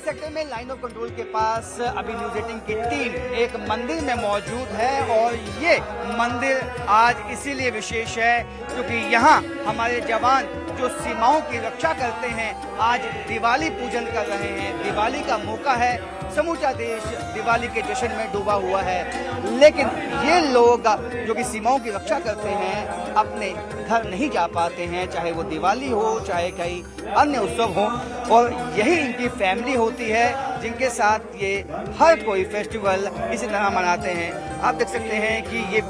Sector में line of control के पास अभी न्यूज 18 की टीम एक मंदिर में मौजूद है और ये मंदिर आज इसीलिए विशेष है क्योंकि यहाँ हमारे जवान जो सीमाओं की रक्षा करते हैं आज दिवाली पूजन कर रहे हैं। दिवाली का मौका है, समूचा देश दिवाली के जश्न में डूबा हुआ है, लेकिन ये लोग जो कि सीमाओं की रक्षा करते हैं अपने घर नहीं जा पाते हैं, चाहे वो दिवाली हो चाहे कई अन्य उत्सव हो, और यही इनकी फैमिली होती है जिनके साथ ये हर कोई फेस्टिवल इसी तरह मनाते हैं। आप देख सकते हैं कि ये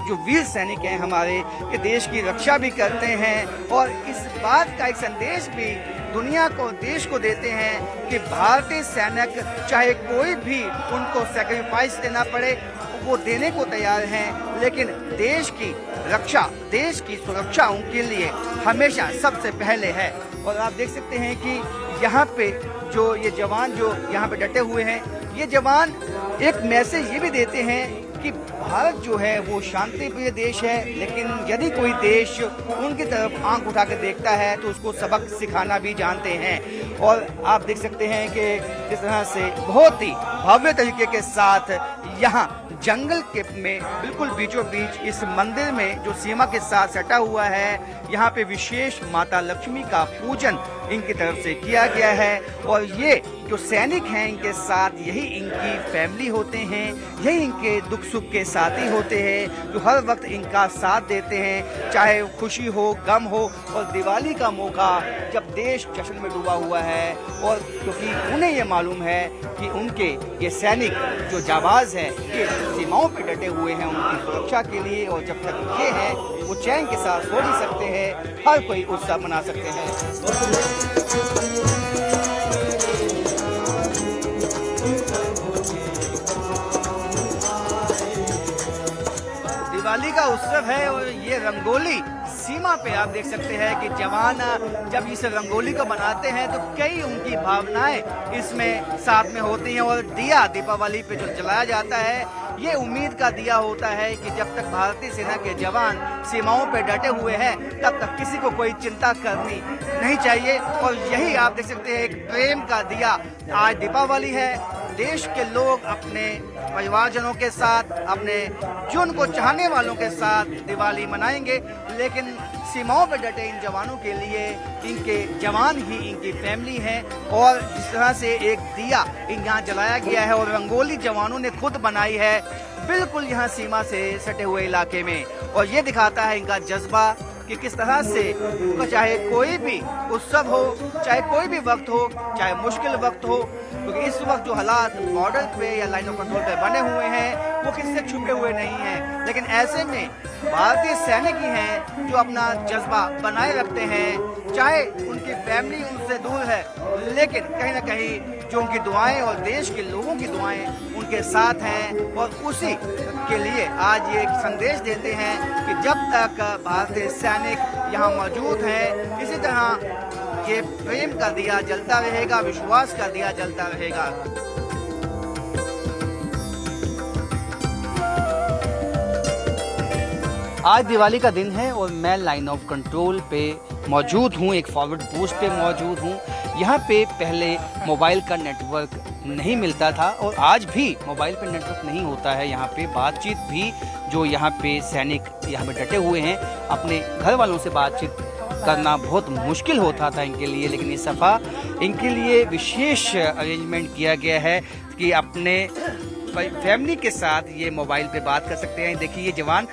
जो वीर सैनिक हैं हमारे, ये देश की रक्षा भी करते हैं और इस बात का एक संदेश भी दुनिया को, देश को देते हैं कि भारतीय सैनिक चाहे कोई भी उनको सैक्रिफाइस देना पड़े वो देने को तैयार हैं, लेकिन देश की रक्षा, देश की सुरक्षा उनके लिए हमेशा सबसे पहले है। और आप देख सकते हैं कि यहाँ पे जो ये जवान जो यहाँ पे डटे हुए हैं, ये जवान एक मैसेज ये भी देते हैं कि भारत जो है वो शांति प्रिय देश है, लेकिन यदि कोई देश उनकी तरफ आंख उठा कर देखता है तो उसको सबक सिखाना भी जानते हैं। और आप देख सकते हैं कि जिस तरह से बहुत ही भव्य तरीके के साथ यहाँ जंगल के में बिल्कुल बीचों बीच इस मंदिर में जो सीमा के साथ सटा हुआ है, यहाँ पे विशेष माता लक्ष्मी का पूजन इनकी तरफ से किया गया है। और ये जो सैनिक हैं इनके साथ यही इनकी फैमिली होते हैं, यही इनके दुख सुख के साथी होते हैं जो हर वक्त इनका साथ देते हैं, चाहे खुशी हो गम हो। और दिवाली का मौका जब देश जश्न में डूबा हुआ है और क्योंकि उन्हें ये मालूम है कि उनके ये सैनिक जो जाबाज हैं ये सीमाओं पे डटे हुए हैं उनकी सुरक्षा के लिए, और जब तक ये हैं वो चैन के साथ सो नहीं सकते हैं, हर कोई उत्सव मना सकते हैं। दिवाली का उत्सव है और ये रंगोली सीमा पे आप देख सकते हैं कि जवान जब इस रंगोली को बनाते हैं तो कई उनकी भावनाएं इसमें साथ में होती हैं। और दिया दीपावली पे जो जलाया जाता है ये उम्मीद का दिया होता है कि जब तक भारतीय सेना के जवान सीमाओं पे डटे हुए हैं तब तक किसी को कोई चिंता करनी नहीं चाहिए। और यही आप देख सकते हैं एक प्रेम का दिया। आज दीपावली है, देश के लोग अपने परिवारजनों के साथ, अपने जो उनको चाहने वालों के साथ दिवाली मनाएंगे, लेकिन सीमाओं पर डटे इन जवानों के लिए इनके जवान ही इनकी फैमिली हैं। और जिस तरह से एक दिया यहाँ जलाया गया है और रंगोली जवानों ने खुद बनाई है बिल्कुल यहाँ सीमा से सटे हुए इलाके में, और ये दिखाता है इनका जज्बा कि किस तरह से चाहे कोई भी उत्सव हो, चाहे कोई भी वक्त हो, चाहे मुश्किल वक्त हो, क्योंकि इस वक्त जो हालात बॉर्डर पे या लाइन ऑफ कंट्रोल पे बने हुए हैं वो किसी से छुपे हुए नहीं हैं, लेकिन ऐसे में भारतीय सैनिक ही हैं जो अपना जज्बा बनाए रखते हैं, चाहे उनकी फैमिली उनसे दूर है, लेकिन कहीं ना कहीं जो उनकी दुआएं और देश के लोगों की दुआएं उनके साथ हैं। और उसी के लिए आज ये एक संदेश देते हैं कि जब तक भारतीय सैनिक यहाँ मौजूद हैं इसी तरह ये प्रेम का दिया जलता रहेगा, विश्वास का दिया जलता रहेगा। आज दिवाली का दिन है और मैं लाइन ऑफ कंट्रोल पे मौजूद हूँ, एक फॉरवर्ड पोस्ट पे मौजूद हूँ। यहाँ पे पहले मोबाइल का नेटवर्क नहीं मिलता था और आज भी मोबाइल पे नेटवर्क नहीं होता है। यहाँ पे बातचीत भी जो यहाँ पे सैनिक यहाँ पे डटे हुए हैं अपने घर वालों से बातचीत करना बहुत मुश्किल होता था इनके लिए, लेकिन इस दफ़ा इनके लिए विशेष अरेंजमेंट किया गया है कि अपने फैमिली के साथ ये मोबाइल पे बात कर सकते हैं। देखिए ये जवान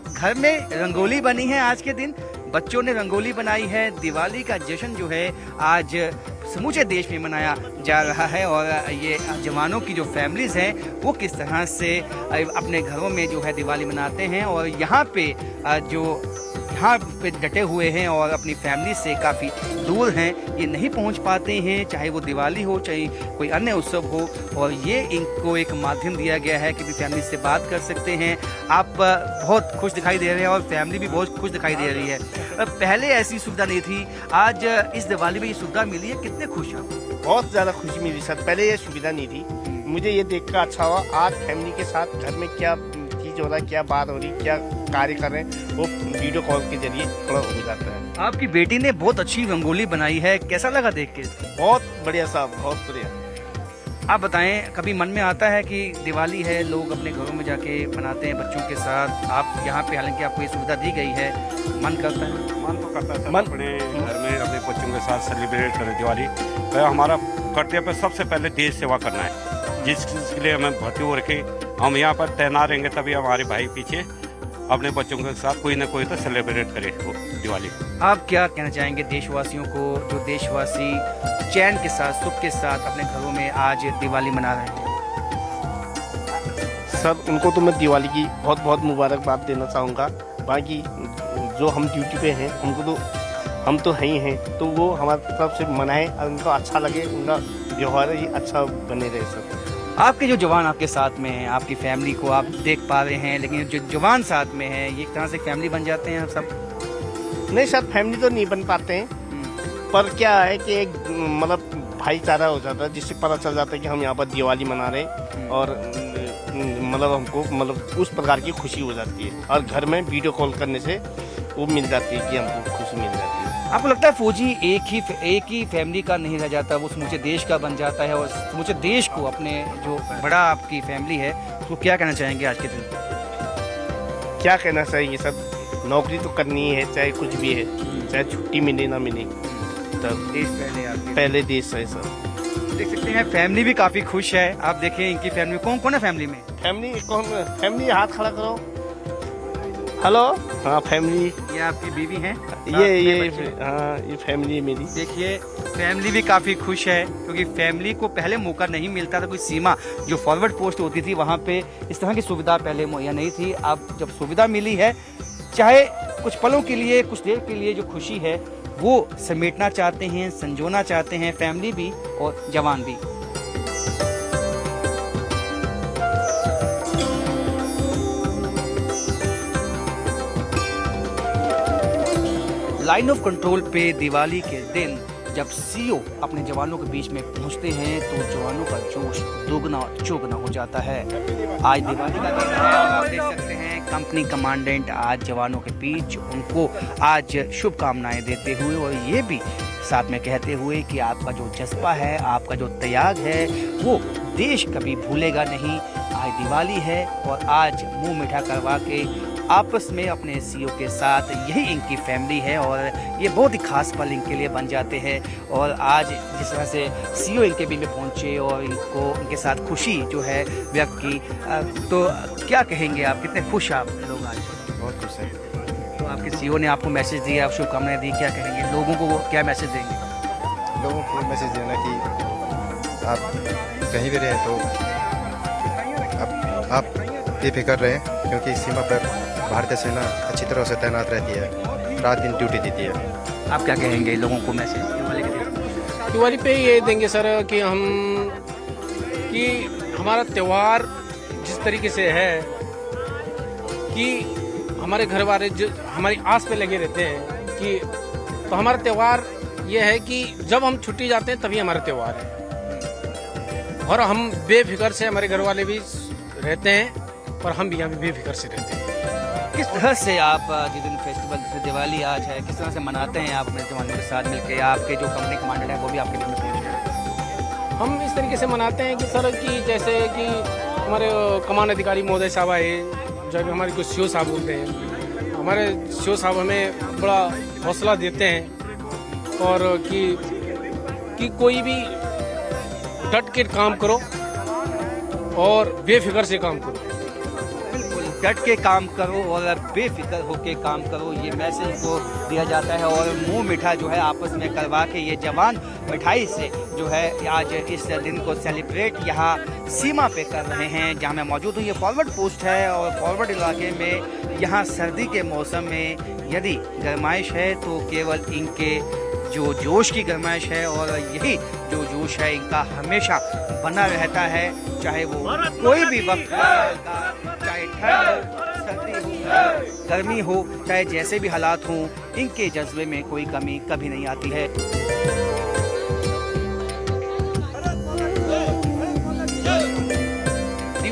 घर में रंगोली बनी है, आज के दिन बच्चों ने रंगोली बनाई है। दिवाली का जश्न जो है आज समूचे देश में मनाया जा रहा है और ये जवानों की जो फैमिलीज़ हैं वो किस तरह से अपने घरों में जो है दिवाली मनाते हैं और यहाँ पे जो यहाँ पे डटे हुए हैं और अपनी फैमिली से काफ़ी दूर हैं, ये नहीं पहुँच पाते हैं, चाहे वो दिवाली हो चाहे कोई अन्य उत्सव हो। और ये इनको एक माध्यम दिया गया है कि फैमिली से बात कर सकते हैं। आप बहुत खुश दिखाई दे रहे हैं और फैमिली भी बहुत खुश दिखाई दे रही है। पहले ऐसी सुविधा नहीं थी, आज इस दिवाली में ये सुविधा मिली है, कितने खुश हैं? बहुत ज़्यादा खुशी मिली सर, पहले ये सुविधा नहीं थी। मुझे ये देखकर अच्छा हुआ आज फैमिली के साथ घर में क्या चीज़ हो रहा है, क्या बात हो रही, क्या कार्य कर रहे हैं, वो वीडियो कॉल के जरिए थोड़ा हो जाता है। आपकी बेटी ने बहुत अच्छी रंगोली बनाई है, कैसा लगा देख के? बहुत बढ़िया साहब, बहुत बढ़िया। आप बताएं, कभी मन में आता है कि दिवाली है, लोग अपने घरों में जाके मनाते हैं बच्चों के साथ, आप यहाँ पे हालांकि आपको ये सुविधा दी गई है, मन करता है? मन तो करता है सर, अपने घर में अपने बच्चों के साथ सेलिब्रेट करें दिवाली। तो हमारा कर्तव्य सबसे पहले देश सेवा करना है, जिसके लिए हमें भर्ती हो रखे। हम यहाँ पर तैनात रहेंगे तभी हमारे भाई पीछे अपने बच्चों के साथ कोई ना कोई तो सेलिब्रेट करे वो दिवाली। आप क्या कहना चाहेंगे देशवासियों को, जो देशवासी चैन के साथ, सुख के साथ अपने घरों में आज दिवाली मना रहे हैं? सर उनको तो मैं दिवाली की बहुत बहुत मुबारकबाद देना चाहूँगा। बाकी जो हम ड्यूटी पे हैं उनको तो हम तो हैं ही हैं, तो वो हमारी तरफ से मनाएं और उनको अच्छा लगे, उनका व्यवहार ही अच्छा बने रहे सर। आपके जो जवान आपके साथ में हैं, आपकी फैमिली को आप देख पा रहे हैं, लेकिन जो जवान साथ में हैं, ये एक तरह से फैमिली बन जाते हैं सब? नहीं सर, फैमिली तो नहीं बन पाते हैं, पर क्या है कि एक मतलब भाईचारा हो जाता है, जिससे पता चल जाता है कि हम यहाँ पर दिवाली मना रहे हैं और मतलब हमको मतलब उस प्रकार की खुशी हो जाती है। और घर में वीडियो कॉल करने से वो मिल जाती है कि हमको खुशी मिल जाती है। आपको लगता है फौजी एक ही फैमिली का नहीं रह जाता, वो समूचे देश का बन जाता है और समूचे देश को, अपने जो बड़ा आपकी फैमिली है उसको क्या कहना चाहेंगे आज के दिन? क्या कहना चाहिए सर, नौकरी तो करनी ही है, चाहे कुछ भी है, चाहे छुट्टी मिले ना मिले, तब देश पहले आपके पहले देश है सर। देख सकते हैं फैमिली भी काफी खुश है। आप देखें इनकी फैमिली, कौन कौन है फैमिली में? फैमिली हाथ खड़ा करो। हेलो, हाँ फैमिली, ये आपकी बीवी हैं? ये हाँ ये फैमिली है मेरी। देखिए फैमिली भी काफ़ी खुश है, क्योंकि फैमिली को पहले मौका नहीं मिलता था, कोई सीमा जो फॉरवर्ड पोस्ट होती थी वहाँ पे इस तरह की सुविधा पहले मुहैया नहीं थी। अब जब सुविधा मिली है, चाहे कुछ पलों के लिए, कुछ देर के लिए जो खुशी है वो समेटना चाहते हैं, संजोना चाहते हैं, फैमिली भी और जवान भी। लाइन ऑफ कंट्रोल पे दिवाली के दिन जब सीओ अपने जवानों के बीच में पहुंचते हैं तो जवानों का जोश दोगुना चौगुना हो जाता है। आज दिवाली का दिन है, आप देख सकते हैं कंपनी कमांडेंट आज जवानों के बीच उनको आज शुभकामनाएं देते हुए और ये भी साथ में कहते हुए कि आपका जो जज्बा है, आपका जो त्याग है वो देश कभी भूलेगा नहीं। आज दिवाली है और आज मुंह मीठा करवा के आपस में अपने सीओ के साथ, यही इनकी फैमिली है और ये बहुत ही खास पल इनके लिए बन जाते हैं। और आज जिस तरह से सीओ इनके बीच में पहुंचे और इनको इनके साथ खुशी जो है व्यक्त की, तो क्या कहेंगे आप, कितने खुश आप लोग आज? बहुत खुश है। तो आपके सीओ ने आपको मैसेज दिया, आप शुभकामनाएं दी, क्या कहेंगे लोगों को, वो क्या मैसेज देंगे? लोगों को मैसेज देना कि आप कहीं भी रहें तो आप बेफिक्र रहें, क्योंकि सीमा पर भारतीय सेना अच्छी तरह से तैनात रहती है, रात दिन ड्यूटी देती है। आप क्या कहेंगे लोगों को मैसेज दिवाली के दिन? दिवाली पे ये देंगे सर कि हमारा त्यौहार जिस तरीके से है कि हमारे घर वाले जो हमारी आस पे लगे रहते हैं कि तो हमारा त्यौहार ये है कि जब हम छुट्टी जाते हैं तभी हमारा त्यौहार है और हम बेफिक्र से, हमारे घर वाले भी रहते हैं और हम भी यहाँ भी बेफिक्र से रहते हैं। किस तरह से आप जिस दिन फेस्टिवल जैसे दिवाली आज है, किस तरह से मनाते हैं आप अपने जवानों के साथ मिलकर? आपके जो कंपनी कमांडर है वो भी आपके बीच में पहुंचे हैं। हम इस तरीके से मनाते हैं कि सर कि जैसे कि हमारे कमान अधिकारी महोदय साहब आए, जब हमारे कुछ सीओ साहब बोलते हैं, हमारे सीओ साहब हमें बड़ा हौसला देते हैं और कि कोई भी डट के काम करो और बेफिक्र से काम करो। बिल्कुल डट के काम करो और बेफिक्र होके काम करो, ये मैसेज को दिया जाता है। और मुंह मीठा जो है आपस में करवा के ये जवान मिठाई से जो है आज इस दिन को सेलिब्रेट यहाँ सीमा पे कर रहे हैं जहाँ मैं मौजूद हूँ। ये फॉरवर्ड पोस्ट है और फॉरवर्ड इलाके में यहाँ सर्दी के मौसम में यदि गरमाइश है तो केवल इनके जो जोश की गरमाइश है और यही जो जोश है इनका हमेशा बना रहता है, चाहे वो कोई भी वक्त हो, चाहे ठंड हो, सर्दी हो, गर्मी हो, चाहे जैसे भी हालात हों, इनके जज्बे में कोई कमी कभी नहीं आती है।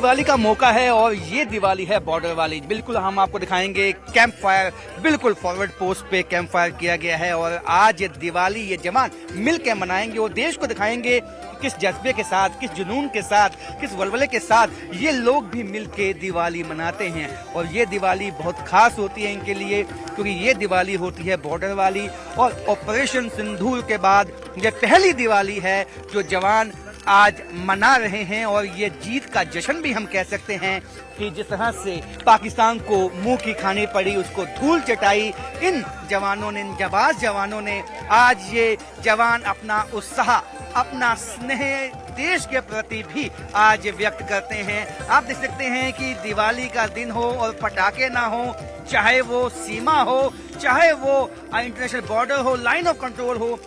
दिवाली का मौका है और ये दिवाली है बॉर्डर वाली। बिल्कुल हम आपको दिखाएंगे कैंप फायर, बिल्कुल फॉरवर्ड पोस्ट पे कैंप फायर किया गया है और आज ये दिवाली ये जवान मिल के मनाएंगे और देश को दिखाएंगे किस जज्बे के साथ, किस जुनून के साथ, किस वलवले के साथ ये लोग भी मिल के दिवाली मनाते हैं। और ये दिवाली बहुत खास होती है इनके लिए, क्योंकि ये दिवाली होती है बॉर्डर वाली और ऑपरेशन सिंदूर के बाद ये पहली दिवाली है जो जवान आज मना रहे हैं। और ये जीत का जश्न भी हम कह सकते हैं कि जिस तरह से पाकिस्तान को मुंह की खानी पड़ी, उसको धूल चटाई इन जवानों ने, इन जाबाज जवानों ने। आज ये जवान अपना उत्साह, अपना स्नेह देश के प्रति भी आज व्यक्त करते हैं। आप देख सकते हैं कि दिवाली का दिन हो और पटाखे ना हो, चाहे वो सीमा हो, चाहे वो इंटरनेशनल बॉर्डर हो, लाइन ऑफ कंट्रोल हो,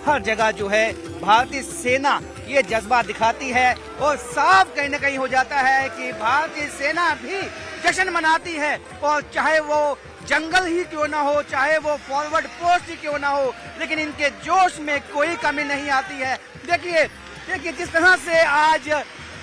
हर जगह जो है भारतीय सेना ये जज्बा दिखाती है और साफ कहीं न कहीं हो जाता है कि भारतीय सेना भी जश्न मनाती है। और चाहे वो जंगल ही क्यों ना हो, चाहे वो फॉरवर्ड पोस्ट ही क्यों ना हो, लेकिन इनके जोश में कोई कमी नहीं आती है। देखिए जिस तरह से आज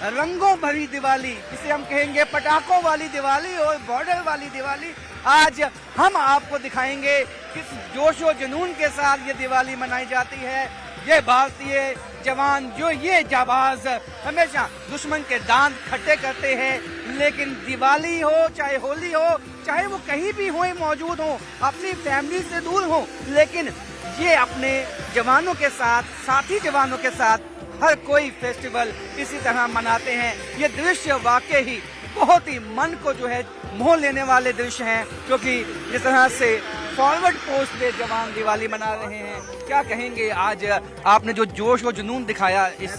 रंगों भरी दिवाली, जिसे हम कहेंगे पटाखों वाली दिवाली और बॉर्डर वाली दिवाली, आज हम आपको दिखाएंगे किस जोश और जुनून के साथ ये दिवाली मनाई जाती है। ये भारतीय जवान जो ये जाबाज हमेशा दुश्मन के दांत खट्टे करते हैं, लेकिन दिवाली हो चाहे होली हो, चाहे वो कहीं भी हो मौजूद हो, अपनी फैमिली से दूर हो, लेकिन ये अपने जवानों के साथ, साथी जवानों के साथ हर कोई फेस्टिवल इसी तरह मनाते हैं। ये दृश्य वाकई ही बहुत ही मन को जो है मोह लेने वाले दृश्य हैं, क्योंकि जिस तरह से फॉरवर्ड पोस्ट पे जवान दिवाली मना रहे हैं। क्या कहेंगे आज आपने जो जोश और जुनून दिखाया इस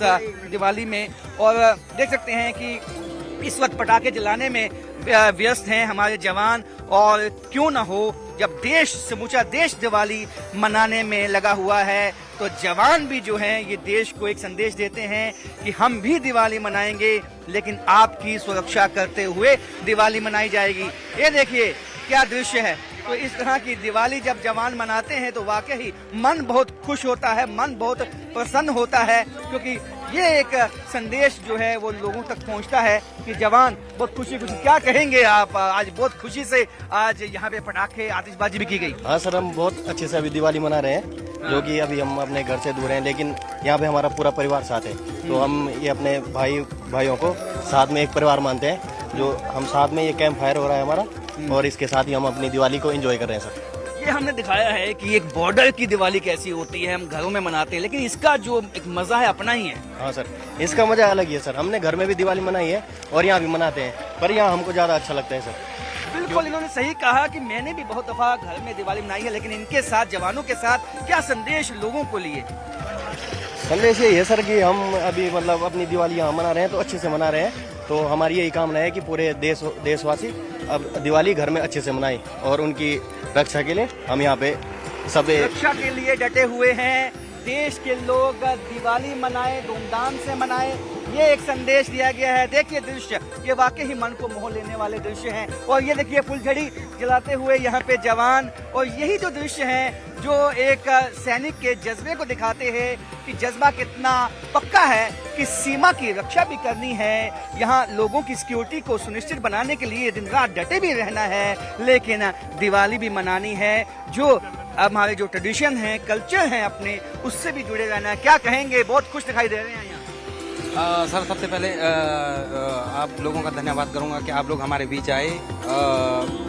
दिवाली में, और देख सकते हैं कि इस वक्त पटाखे जलाने में व्यस्त हैं हमारे जवान। और क्यों ना हो, जब देश, समूचा देश दिवाली मनाने में लगा हुआ है, तो जवान भी जो हैं ये देश को एक संदेश देते हैं कि हम भी दिवाली मनाएंगे, लेकिन आपकी सुरक्षा करते हुए दिवाली मनाई जाएगी। ये देखिए क्या दृश्य है। तो इस तरह की दिवाली जब जवान मनाते हैं तो वाकई मन बहुत खुश होता है, मन बहुत प्रसन्न होता है, क्योंकि ये एक संदेश जो है वो लोगों तक पहुंचता है कि जवान बहुत खुशी। क्या कहेंगे आप, आज बहुत खुशी से आज यहाँ पे पटाखे आतिशबाजी भी की गई? हाँ सर, हम बहुत अच्छे से अभी दिवाली मना रहे हैं, जो कि अभी हम अपने घर से दूर हैं, लेकिन यहाँ पे हमारा पूरा परिवार साथ है। तो हम ये अपने भाइयों को साथ में एक परिवार मानते हैं, जो हम साथ में ये कैंप फायर हो रहा है हमारा, और इसके साथ ही हम अपनी दिवाली को एंजॉय कर रहे हैं सर। ये हमने दिखाया है कि एक बॉर्डर की दिवाली कैसी होती है, हम घरों में मनाते हैं, लेकिन इसका जो एक मजा है अपना ही है। हाँ सर, इसका मजा अलग ही है सर। हमने घर में भी दिवाली मनाई है और यहाँ भी मनाते हैं, पर यहाँ हमको ज्यादा अच्छा लगता है सर। बिल्कुल, इन्होंने सही कहा कि मैंने भी बहुत दफा घर में दिवाली मनाई है, लेकिन इनके साथ, जवानों के साथ क्या संदेश लोगों को लिए? संदेश यही है सर कि हम अभी मतलब अपनी दिवाली यहाँ मना रहे हैं तो अच्छे से मना रहे हैं। तो हमारी यही कामना है कि पूरे देशवासी अब दिवाली घर में अच्छे से मनाएं, और उनकी रक्षा के लिए हम यहाँ पे सब रक्षा के लिए डटे हुए हैं। देश के लोग दिवाली मनाएं, धूमधाम से मनाएं, ये एक संदेश दिया गया है। देखिए दृश्य, ये वाकई ही मन को मोह लेने वाले दृश्य हैं। और ये देखिए फुलझड़ी जलाते हुए यहाँ पे जवान, और यही जो दृश्य हैं जो एक सैनिक के जज्बे को दिखाते हैं कि जज्बा कितना पक्का है कि सीमा की रक्षा भी करनी है, यहाँ लोगों की सिक्योरिटी को सुनिश्चित बनाने के लिए दिन रात डटे भी रहना है, लेकिन दिवाली भी मनानी है, जो हमारे जो ट्रेडिशन है, कल्चर है अपने, उससे भी जुड़े रहना है। क्या कहेंगे, बहुत खुश दिखाई दे रहे हैं यहाँ। सर सबसे पहले आप लोगों का धन्यवाद करूंगा कि आप लोग हमारे बीच आए।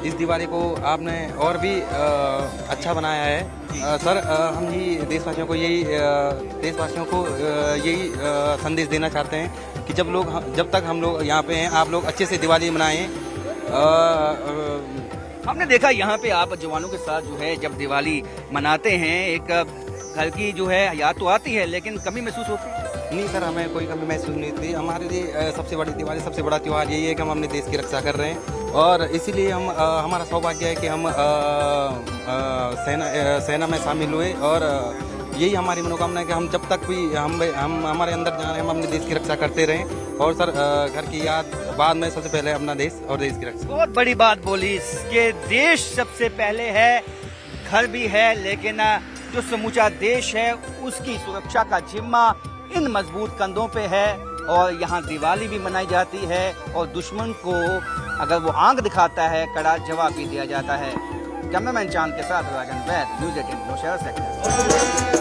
इस दिवाली को आपने और भी अच्छा बनाया है। सर हम जी देशवासियों को यही संदेश देना चाहते हैं कि जब तक हम लोग यहाँ पे हैं, आप लोग अच्छे से दिवाली मनाएं। हमने देखा यहाँ पे आप जवानों के साथ जो है जब दिवाली मनाते हैं, एक घर की जो है याद तो आती है, लेकिन कमी महसूस होती है? नहीं सर, हमें कोई कमी महसूस नहीं होती। हमारे लिए सबसे बड़ी दिवाली, सबसे बड़ा त्यौहार यही है कि हम अपने देश की रक्षा कर रहे हैं, और इसीलिए हम हमारा सौभाग्य है कि हम सेना में शामिल हुए, और यही हमारी मनोकामना है कि हम जब तक भी हम हमारे अंदर जा रहे हैं, हम अपने देश की रक्षा करते रहें। और सर घर की याद बाद में, सबसे पहले अपना देश और देश की रक्षा। बहुत बड़ी बात बोली कि देश सबसे पहले है, घर भी है, लेकिन जो समूचा देश है उसकी सुरक्षा का जिम्मा इन मजबूत कंधों पे है। और यहाँ दिवाली भी मनाई जाती है और दुश्मन को अगर वो आंख दिखाता है कड़ा जवाब भी दिया जाता है। कैमरामैन चांद के साथ राजन वैद, न्यूज़ 18 नौशहरा सेक्टर।